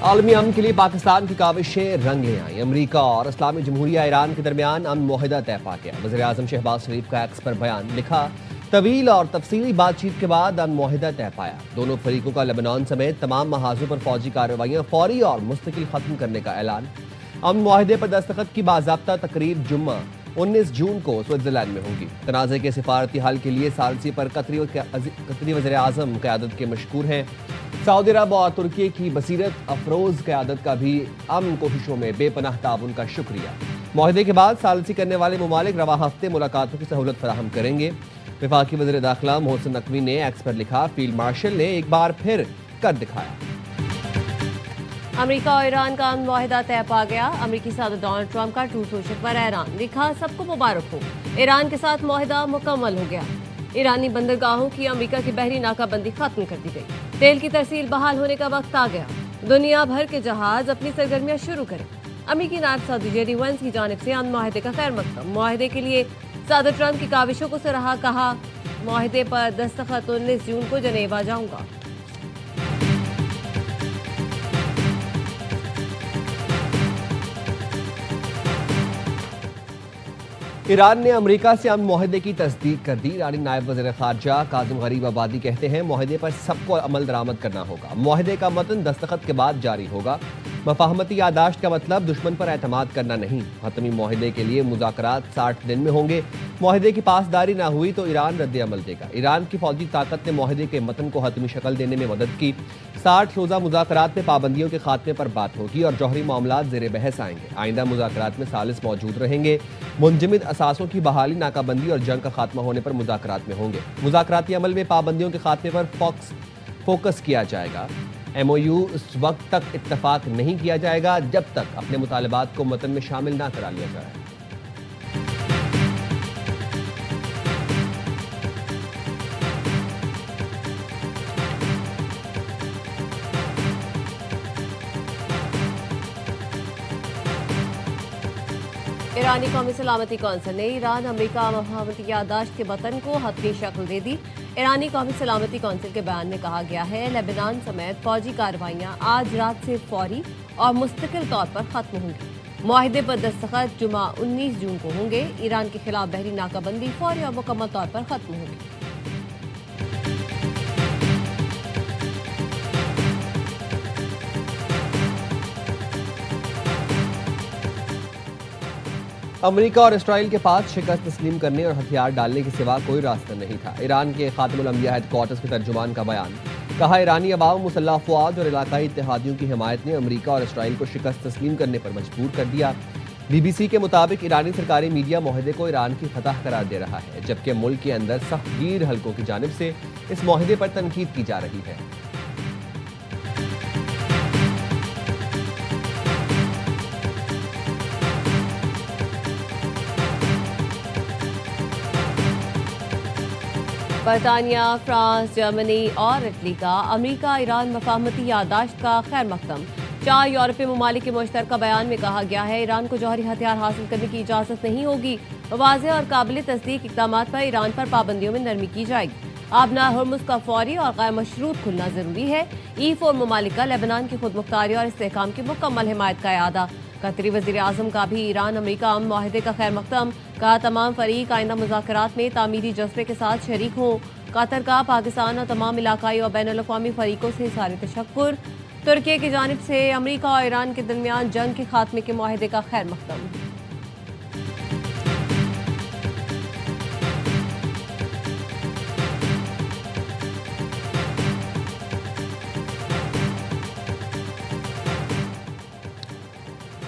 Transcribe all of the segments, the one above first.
आलमी अमन के लिए पाकिस्तान की काविशें रंग ले आई। अमरीका और इस्लामी जमहूरिया ईरान के दरमियान अमन मुआहदा तय पा गया। वज़ीर आज़म शहबाज शरीफ का एक्स पर बयान लिखा, तवील और तफसीली बातचीत के बाद अमन मुआहदा तय पाया। दोनों फरीकों का लेबनान समेत तमाम महाजों पर फौजी कार्रवाइयां फौरी और मुस्तकिल खत्म करने का ऐलान। अमन मुआहदे पर दस्तखत की बाज़ाब्ता तकरीब जुम्मा 19 जून को स्विट्जरलैंड में होगी। तनाज़े के सिफारती हल के लिए सालसी पर कतरी वज़ीर आज़म क़यादत के मशकूर हैं। सऊदी अरब और तुर्की की बसीरत अफरोज क़यादत का भी अमन कोशिशों में बेपनाह ताउन का शुक्रिया। मुआहदे के बाद सालसी करने वाले ममालिक रवा हफ्ते मुलाकातों की सहूलत फराहम करेंगे। वफाकी वज़ीर दाखिला मोहसिन नकवी ने एक्स पर लिखा, फील्ड मार्शल ने एक बार फिर कर दिखाया। अमेरिका और ईरान का अमन मुआहदा तय पा गया। अमेरिकी सदर डोनाल्ड ट्रंप का ट्रू सोशल पर ऐलान लिखा, सबको मुबारक हो, ईरान के साथ मुआहदा मुकम्मल हो गया। ईरानी बंदरगाहों की अमेरिका की बहरी नाकाबंदी खत्म कर दी गई। तेल की तरसील बहाल होने का वक्त आ गया। दुनिया भर के जहाज अपनी सरगर्मियां शुरू करें। अमेरिकी नायब सदर जेडी वेंस की जानिब से अमन मुआहदे का खैर मकदम। मुआहदे के लिए सदर ट्रंप की काविशों को सराहा, कहा मुआहदे पर दस्तखत 19 जून को जनेवा जाऊंगा। ईरान ने अमेरिका से अमन मुआहदे की तस्दीक कर दी। ईरानी नायब वज़ीर ख़ारजा काज़िम गरीब आबादी कहते हैं, मुआहदे पर सबको अमल दरामद करना होगा। मुआहदे का मतन दस्तखत के बाद जारी होगा। मफाहमती यादाश्त का मतलब दुश्मन पर एतमाद करना नहीं। हतमी मुआहदे के लिए मुज़ाकरात 60 दिन में होंगे। मुआहदे की पासदारी ना हुई तो ईरान रद्द अमल देगा। ईरान की फौजी ताकत ने मुआहदे के मतन को हतमी शक्ल देने में मदद की। 60 रोज़ा मुज़ाकरात में पाबंदियों के खात्मे पर बात होगी और जौहरी मामलात ज़ेर बहस आएंगे। आइंदा मुज़ाकरात में सालिस मौजूद रहेंगे। मुंजमिद असासों की बहाली, नाकाबंदी और जंग का खात्मा होने पर मुज़ाकरात में होंगे। मुज़ाकराती अमल में पाबंदियों के खात्मे पर फोकस किया जाएगा। MOU उस वक्त तक इत्तफाक नहीं किया जाएगा जब तक अपने मुतालबात को मतन में शामिल ना करा लिया जाए। ईरानी कौमी सलामती कौंसिल ने ईरान अमेरिका मफाहमती यादाश्त के मतन को हतमी शक्ल दे दी। ईरानी कौमी सलामती कौंसिल के बयान में कहा गया है, लेबनान समेत फौजी कार्रवाइयां आज रात से फौरी और मुस्तकिल तौर पर खत्म होंगी। मुआहदे पर दस्तखत जुमा 19 जून को होंगे। ईरान के खिलाफ बहरी नाकाबंदी फौरी और मुकम्मल तौर पर खत्म होगी। अमेरिका और इसराइल के पास शिकस्त तस्लीम करने और हथियार डालने के सिवा कोई रास्ता नहीं था। ईरान के खातिमुल अंबिया हेडक्वार्टर्स के तर्जुमान का बयान, कहा ईरानी अवाम मुसल्लह अफवाज और इलाकाई इत्तेहादियों की हिमायत ने अमेरिका और इसराइल को शिकस्त तस्लीम करने पर मजबूर कर दिया। BBC के मुताबिक ईरानी सरकारी मीडिया मुआहदे को ईरान की फतह करार दे रहा है, जबकि मुल्क के अंदर सख्तगीर हलकों की जानिब से इस मुआहदे पर तनकीद की जा रही है। बरतानिया, फ्रांस, जर्मनी और इटली का अमेरिका ईरान मफाहमती यादाश्त का खैर मकदम। 4 यूरोपीय ममालिक के मुश्तरका बयान में कहा गया है, ईरान को जौहरी हथियार हासिल करने की इजाज़त नहीं होगी। वाज़ेह और काबिल तस्दीक इक़दामात पर ईरान पर पाबंदियों में नरमी की जाएगी। आबना हुर्मुज़ का फौरी और गैर मशरूत खुलना जरूरी है। E4 ममालिक का लेबनान की खुद मुख्तारी और इस्तेहकाम की मुकम्मल हिमायत का इरादा। कतरी वज़ीर आज़म का भी ईरान अमेरिका अमन मुआहदे का खैर मकदम। कहा तमाम फरीक आइंदा मुज़ाकरात में तामीरी जज्बे के साथ शरीक हों। कतर का पाकिस्तान और तमाम इलाकाई और बैनुल अक़वामी फरीकों से इज़हार तशक्कुर। तुर्की की जानिब से अमेरिका और ईरान के दरमियान जंग के खात्मे के मुआहदे का खैर मकदम।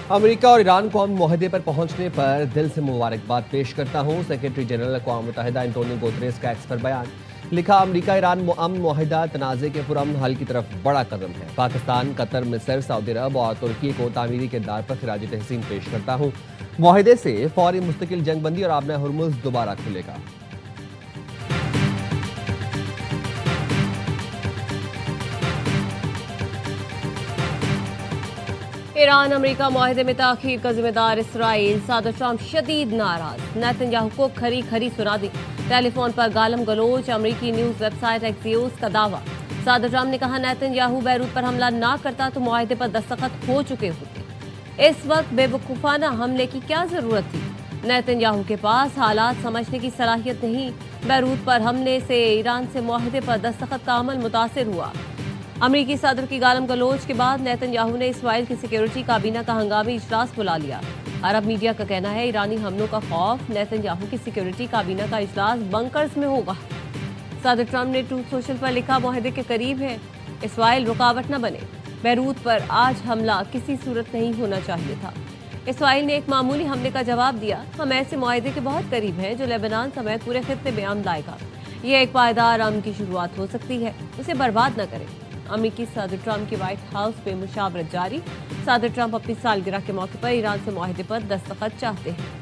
अमेरिका और ईरान को अमन मुआहदे पर पहुंचने पर दिल से मुबारकबाद पेश करता हूं। सेक्रेटरी जनरल अक़वाम मुत्तहिदा एंटोनियो गुतेरेस का एक्स पर बयान, लिखा अमेरिका ईरान अमन मुआहदा तनाज़े के पुरअमन हल की तरफ बड़ा कदम है। पाकिस्तान, कतर, मिस्र, सऊदी अरब और तुर्की को तामीरी किरदार पर खिराज तहसीन पेश करता हूं। मुआहदे से फौरी मुस्तकिल जंगबंदी और आबना हुर्मुज़ दोबारा खुलेगा। ईरान अमेरिका मुआहदे में ताख़ीर का जिम्मेदार इसराइल। सदर ट्रंप शदीद नाराज, नेतन्याहू को खरी खरी सुना दी। टेलीफोन पर गालम गलोच। अमेरिकी न्यूज़ वेबसाइट एक्सियोस का दावा, सदर ट्रंप ने कहा नेतन्याहू बैरूत पर हमला ना करता तो मुआहदे पर दस्तखत हो चुके होते। इस वक्त बेवकूफाना हमले की क्या जरूरत थी? नेतन्याहू के पास हालात समझने की सलाहियत नहीं। बैरूत पर हमले से ईरान से मुआहदे पर दस्तखत का अमल मुतासिर हुआ। अमरीकी सदर की गालम गलोच के बाद नेतन्याहू ने इसराइल की सिक्योरिटी काबीना का हंगामी इजलास बुला लिया। अरब मीडिया का कहना है ईरानी हमलों का खौफ नेतन्याहू की सिक्योरिटी काबीना का इजलास बंकर्स में होगा। सदर ट्रंप ने ट्रूथ सोशल पर लिखा, मुआहदे के करीब है, इसराइल रुकावट न बने। बैरूत पर आज हमला किसी सूरत नहीं होना चाहिए था। इसराइल ने एक मामूली हमले का जवाब दिया, हम ऐसे मुआहदे के बहुत करीब हैं जो लेबनान समेत पूरे खित्ते में अमन लाएगा। ये एक पायदार अमन की शुरुआत हो सकती है, उसे बर्बाद न करें। अमेरिकी सदर ट्रंप की व्हाइट हाउस पे मुशावरत जारी। सदर ट्रंप अपनी सालगिरह के मौके पर ईरान से मुआहदे पर दस्तखत चाहते हैं।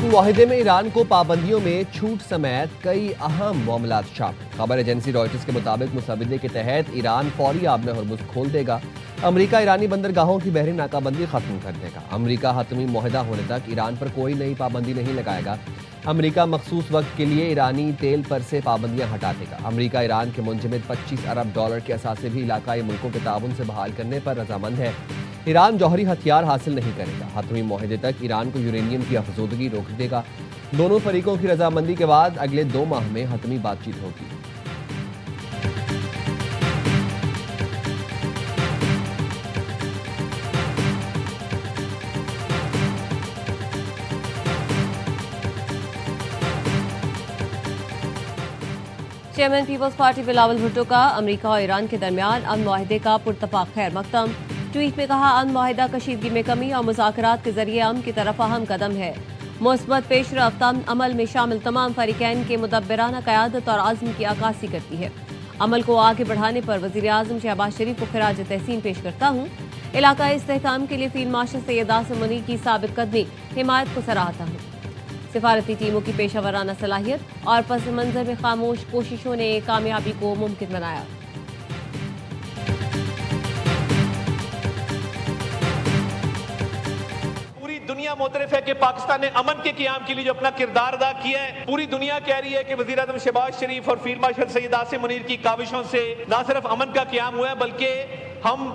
मुआहदे में ईरान को पाबंदियों में छूट समेत कई अहम मामलात शामिल। खबर एजेंसी रॉयटर्स के मुताबिक मुसविदे के तहत ईरान फौरी आबने हरमुज खोल देगा। अमेरिका ईरानी बंदरगाहों की बहरी नाकाबंदी खत्म कर देगा। अमेरिका हतमी मुआहदा होने तक ईरान पर कोई नई पाबंदी नहीं लगाएगा। अमेरिका मखसूस वक्त के लिए ईरानी तेल पर से पाबंदियां हटा देगा। अमेरिका ईरान के मुंजमद $25 अरब के असासे भी इलाकाई मुल्कों के ताउन से बहाल करने पर रजामंद है। ईरान जौहरी हथियार हासिल नहीं करेगा। हतमी मुआहदे तक ईरान को यूरेनियम की अफजोदगी रोक देगा। दोनों फरीकों की रजामंदी के बाद अगले 2 माह में हतमी बातचीत होगी। चेयरमैन पीपल्स पार्टी बिलावल भुट्टो का अमेरिका और ईरान के दरमियान अमन मुआहदे का पुरतफाक खैर मकदम। ट्वीट में कहा, अमन मुआहदा कशीदगी में कमी और मुज़ाकरात के जरिए अमन की तरफ अहम कदम है। मुस्बत पेशरफ्त अमल में शामिल तमाम फरीकैन के मुदब्बिराना क़यादत और आज़म की अक्कासी करती है। अमल को आगे बढ़ाने पर वज़ीर आज़म शहबाज शरीफ को खिराज तहसीन पेश करता हूँ। इलाकाई इस्तेहकाम के लिए फील्ड मार्शल सैयद आसिम मुनीर की साबित कदमी हिमायत को सराहता हूँ। सिफारती टीमों की पेशावराना सलाहियत और पस मंजर में खामोश कोशिशों ने कामयाबी को मुमकिन बनाया। दुनिया मोतरफ है कि पाकिस्तान ने अमन के क़याम के लिए जो अपना किरदार अदा किया है, पूरी दुनिया कह रही है कि वज़ीर आज़म शहबाज शरीफ और फील्ड मार्शल सैयद आसिम मुनीर की काविशों से न सिर्फ अमन का क़याम हुआ है बल्कि हम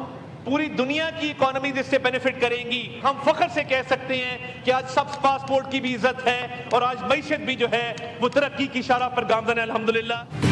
पूरी दुनिया की इकोनॉमी इससे बेनिफिट करेंगी। हम फख्र से कह सकते हैं कि आज सब पासपोर्ट की भी इज्जत है और आज मईशत भी जो है वो तरक्की की इशारा पर गामज़न है, अल्हम्दुलिल्लाह।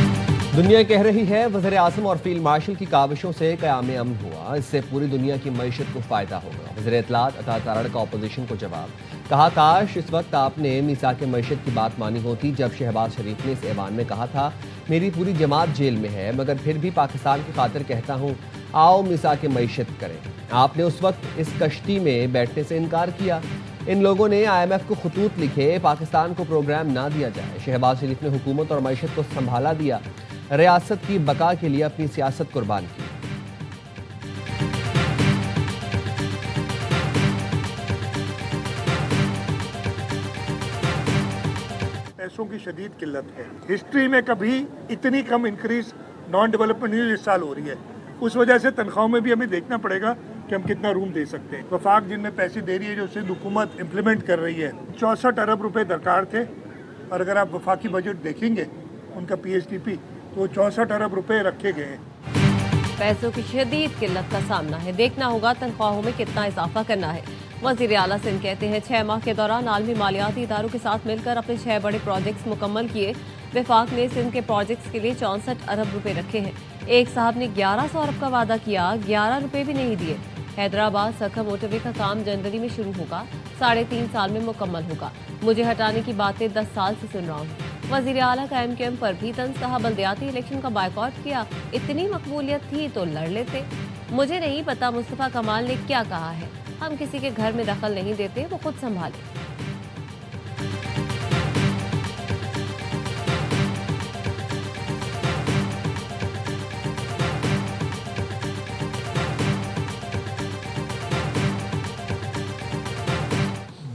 दुनिया कह रही है वज़ीर आज़म और फील्ड मार्शल की काविशों से क़याम अमन हुआ, इससे पूरी दुनिया की मईशत को फ़ायदा होगा। वज़ीर इत्तलात अता तारड़ का अपोजिशन को जवाब, कहा, काश इस वक्त आपने मीसाक मईशत की बात मानी होती जब शहबाज शरीफ ने इस ऐवान में कहा था मेरी पूरी जमात जेल में है मगर फिर भी पाकिस्तान की खातिर कहता हूँ आओ मीसाक मईशत करें। आपने उस वक्त इस कश्ती में बैठने से इनकार किया। इन लोगों ने IMF को खतूत लिखे पाकिस्तान को प्रोग्राम ना दिया जाए। शहबाज शरीफ ने हुकूमत और मईशत को संभाला दिया, रियासत की बका के लिए अपनी सियासत कुर्बान की। पैसों की शदीद किल्लत है। हिस्ट्री में कभी इतनी कम इंक्रीज नॉन डेवलपमेंट न्यूज इस साल हो रही है। उस वजह से तनख्वाहों में भी हमें देखना पड़ेगा कि हम कितना रूम दे सकते हैं। वफाक जिनमें पैसे दे रही है जो सिंध हुकूमत इम्प्लीमेंट कर रही है, 64 अरब रुपए दरकार थे और अगर आप वफाकी बजट देखेंगे उनका PSDP तो 64 अरब रुपए रखे गए हैं। पैसों की शदीद किल्लत का सामना है, देखना होगा तनख्वाहों में कितना इजाफा करना है। वज़ीर आला सिंध कहते हैं 6 माह के दौरान आलमी मालियाती इदारों के साथ मिलकर अपने 6 बड़े प्रोजेक्ट्स मुकम्मल किए। वफाक ने सिंध के प्रोजेक्ट्स के लिए 64 अरब रुपए रखे हैं। एक साहब ने 1100 अरब का वादा किया, 11 रुपए भी नहीं दिए। हैदराबाद सखा मोटरवे का काम जनवरी में शुरू होगा, 3.5 साल में मुकम्मल होगा। मुझे हटाने की बातें 10 साल से सुन रहा हूँ। वज़ीर आला का MKM पर भी तंज कहा, बल्दियाती इलेक्शन का बायकॉट किया, इतनी मकबूलियत थी तो लड़ लेते। मुझे नहीं पता मुस्तफ़ा कमाल ने क्या कहा है, हम किसी के घर में दखल नहीं देते, वो खुद संभाले।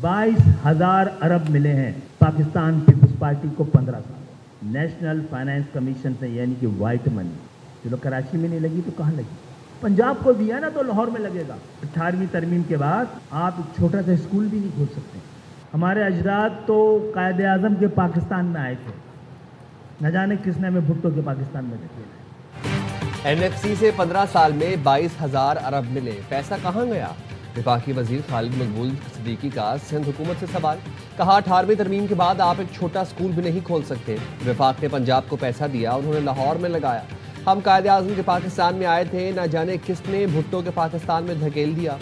$22,000 अरब मिले हैं पाकिस्तान पीपुल्स पार्टी को 15 साल। नेशनल फाइनेंस कमीशन से, यानी कि वाइट मनी। चलो कराची में नहीं लगी तो कहाँ लगी? पंजाब को दिया ना तो लाहौर में लगेगा। 18वीं तरमीम के बाद आप एक छोटा सा स्कूल भी नहीं खोल सकते। हमारे अजदाद तो कायदे आज़म के पाकिस्तान में आए थे, न जाने किसने हमें भुट्टो के पाकिस्तान में धकेला। एनएफसी से 15 साल में 22,000 अरब मिले, पैसा कहाँ गया? विफाकी वजीर खालिद मकबूल सिद्दीकी का सिंध हुकूमत से सवाल। कहा 18वीं तरमीम के बाद आप एक छोटा स्कूल भी नहीं खोल सकते। विफाक ने पंजाब को पैसा दिया, उन्होंने लाहौर में लगाया। हम कायदे आज़म के पाकिस्तान में आए थे, न जाने किसने भुट्टो के पाकिस्तान में धकेल दिया।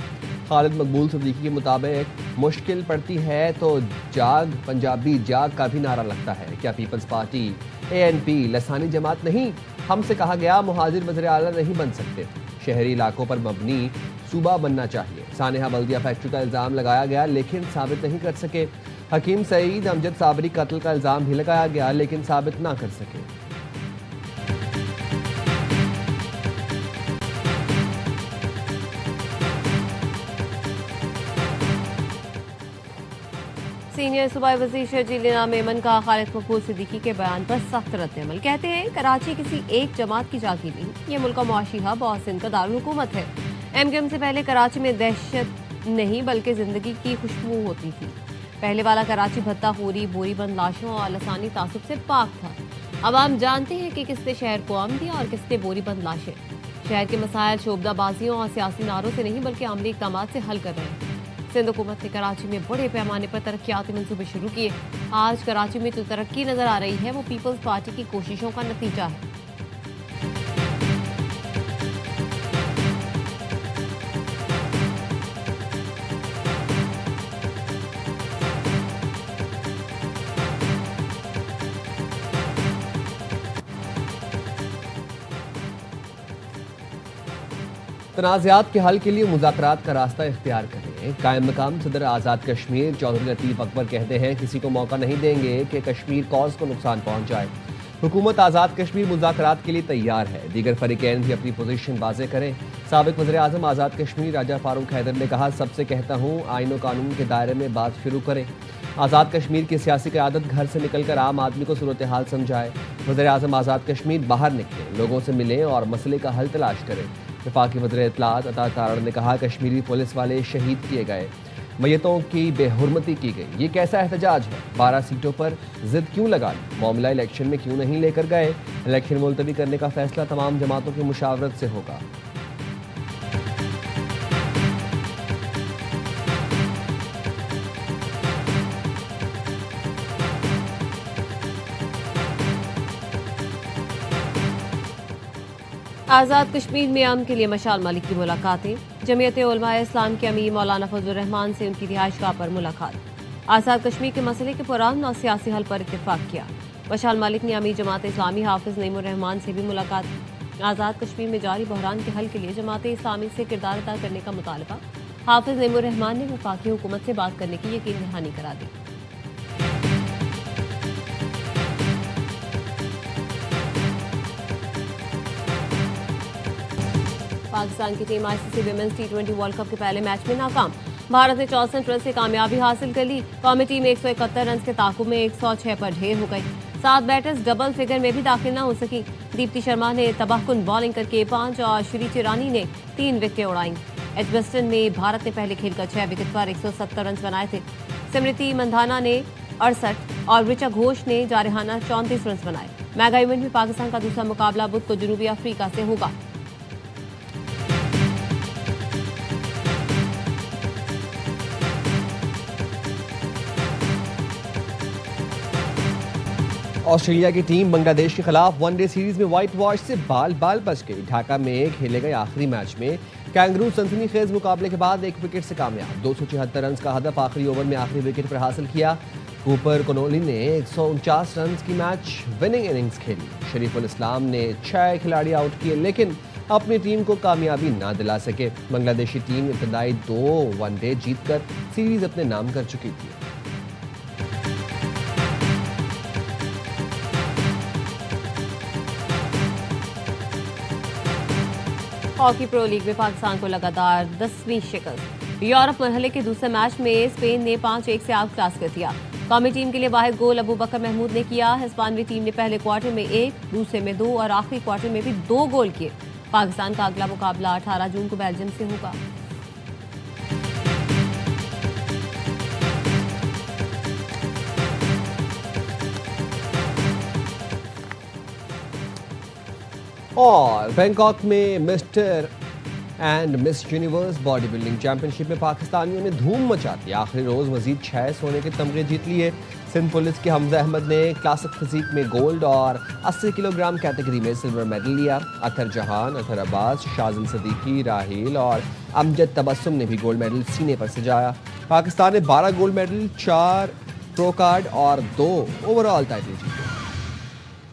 खालिद मकबूल सिद्दीकी के मुताबिक मुश्किल पड़ती है तो जाग, पंजाबी जाग का भी नारा लगता है। क्या पीपल्स पार्टी ANP लसानी जमात नहीं? हमसे कहा गया मुहाजिर वज़ीर आला नहीं बन सकते, शहरी इलाकों पर मबनी सूबा बनना चाहिए। सानेहा बल्दिया फैक्ट्री का इल्ज़ाम लगाया गया लेकिन साबित नहीं कर सके। हकीम सईद अमजद साबरी कत्ल का इल्ज़ाम भी लगाया गया लेकिन साबित ना कर सके। सीनियर सूबाई वज़ीर शर्जील मेमन का खालिद मकबूल सिद्दीकी के बयान पर सख्त रद्द-ए-अमल। कहते हैं कराची किसी एक जमात की जागीर नहीं, ये मुल्क का मुआशी हब और सिंध का दारुल हुकूमत है। MQM से पहले कराची में दहशत नहीं बल्कि जिंदगी की खुशबू होती थी। पहले वाला कराची भत्ताखोरी, बोरीबंद लाशों और लसानी तासुब से पाक था। अब हम जानते हैं कि किसने शहर को अमन दिया और किसने बोरीबंद लाशें। शहर के मसाइल शोबदाबाजियों और सियासी नारों से नहीं बल्कि अमली इक़दामात से हल कर रहे हैं। सिंध हुकूमत ने कराची में बड़े पैमाने पर तरक्याती मंसूबे शुरू किए। आज कराची में जो तरक्की नजर आ रही है वो पीपल्स पार्टी की कोशिशों का नतीजा है। तनाज़ात के हल के लिए मुज़ाकरात का रास्ता इख्तियार करें। कायम मकाम सदर आज़ाद कश्मीर चौधरी लतीफ़ अकबर कहते हैं किसी को मौका नहीं देंगे कि कश्मीर कॉज को नुकसान पहुँचाए। हुकूमत आज़ाद कश्मीर मुज़ाकरात के लिए तैयार है, दीगर फरीकैन भी अपनी पोजीशन वाज़े करें। साबिक़ वज़ीर आज़म आज़ाद कश्मीर राजा फारूक हैदर ने कहा सबसे कहता हूँ आईन व कानून के दायरे में बात शुरू करें। आज़ाद कश्मीर की सियासी क़यादत घर से निकलकर आम आदमी को सूरत हाल समझाए। वज़ीर आज़म आज़ाद कश्मीर बाहर निकलें, लोगों से मिलें और मसले का हल तलाश करें। वफाकी वज़ीर इत्तलात अता तारड़ ने कहा कश्मीरी पुलिस वाले शहीद किए गए, मैयतों की बेहुरमती की गई, ये कैसा एहतजाज है? 12 सीटों पर जिद क्यों लगा ली? मामला इलेक्शन में क्यों नहीं लेकर गए? इलेक्शन मुलतवी करने का फैसला तमाम जमातों की मुशावरत से होगा। आज़ाद कश्मीर में अमन के लिए मशाल मलिक की मुलाकातें। जमीयत उलमा इस्लाम के अमीर मौलाना फजलुर रहमान से उनकी रिहाइशगाह पर मुलाकात। आज़ाद कश्मीर के मसले के पुरान और सियासी हल पर इत्तेफाक किया। मशाल मलिक ने अमीर जमात इस्लामी हाफिज नईमुर रहमान से भी मुलाकात की। आज़ाद कश्मीर में जारी बहरान के हल के लिए जमात इस्लामी से किरदार अदा करने का मुतालबा। हाफिज नईमुर रहमान ने वफाकी हुकूमत से बात करने की यकीन दहानी करा दी। पाकिस्तान की team ICC women's T20 world cup के पहले मैच में नाकाम। भारत ने 64 रन से कामयाबी हासिल कर ली। कौमी टीम 171 रन के ताकुब में 106 पर ढेर हो गई। 7 बैटर्स डबल फिगर में भी दाखिल न हो सकी। दीप्ति शर्मा ने तबाहकुन बॉलिंग करके 5 और श्रीची रानी ने 3 विकेटें उड़ाईं। एजबस्टन में भारत ने पहले खेल कर 6 विकेट पर 170 रन बनाए थे। स्मृति मंधाना ने 68 और ऋचा घोष ने जारहाना 34 रन बनाए। मेगा इवेंट में पाकिस्तान का दूसरा मुकाबला बुध को जनूबी अफ्रीका से होगा। ऑस्ट्रेलिया की टीम बांग्लादेश के खिलाफ वनडे सीरीज में व्हाइट वॉश से बाल बाल बच गई। ढाका में खेले गए आखिरी मैच में कैंगरू सनसनीखेज मुकाबले के बाद 1 विकेट से कामयाब। 276 रन का हदफ आखिरी ओवर में आखिरी विकेट पर हासिल किया। कूपर कोनोली ने 149 रन की मैच विनिंग इनिंग्स खेली। शरीफुल इस्लाम ने 6 खिलाड़ी आउट किए लेकिन अपनी टीम को कामयाबी ना दिला सके। बांग्लादेशी टीम इब्तदाई 2 वनडे जीतकर सीरीज अपने नाम कर चुकी थी। हॉकी प्रो लीग में पाकिस्तान को लगातार 10वीं शिकस्त। यूरोप मरहले के दूसरे मैच में स्पेन ने 5-1 से आउट क्लास कर दिया। कौमी टीम के लिए वाहिद गोल अबू बकर महमूद ने किया। हिस्पानवी टीम ने पहले क्वार्टर में 1, दूसरे में 2 और आखिरी क्वार्टर में भी 2 गोल किए। पाकिस्तान का अगला मुकाबला 18 जून को बेल्जियम से होगा। और बैंकॉक में mister and miss universe body building championship में पाकिस्तानियों ने धूम मचा दी। आखिरी रोज मजीद 6 सोने के तमगे जीत लिए। सिंध पुलिस के हमजा अहमद ने क्लासिक फिजिक में गोल्ड और 80 किलोग्राम कैटेगरी में सिल्वर मेडल लिया। अतर जहान, अतर अब्बास, शाजिन सदीकी, राहील और अमजद तबस्सुम ने भी गोल्ड मेडल सीने पर सजाया। पाकिस्तान ने 12 गोल्ड मेडल, 4 प्रो कार्ड और 2 ओवरऑल टाइटल जीते।